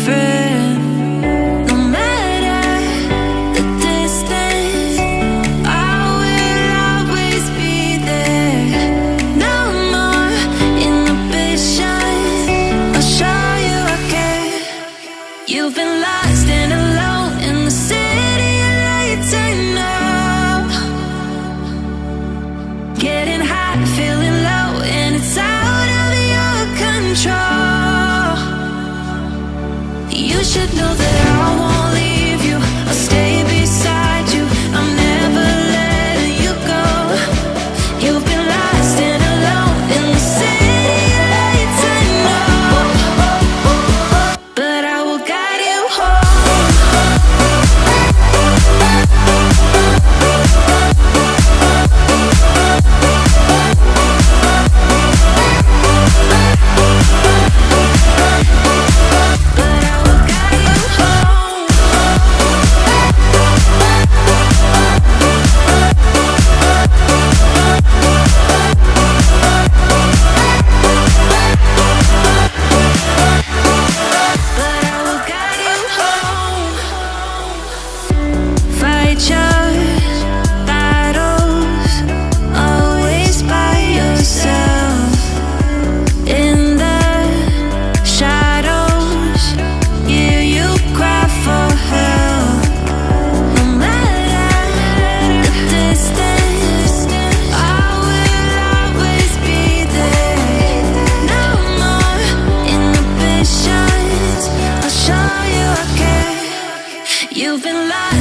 friend. No matter the distance, I will always be there. No more inhibitions, I'll show you I care. You've been lost and alone in the city of lights, I know. Getting high, feeling low, and it's out of your control. You should know that I won't leave you. I'll stay beside you. I'm never letting you go. You've been lost and alone in the city of lights, I know. But I will guide you home. You've been lying.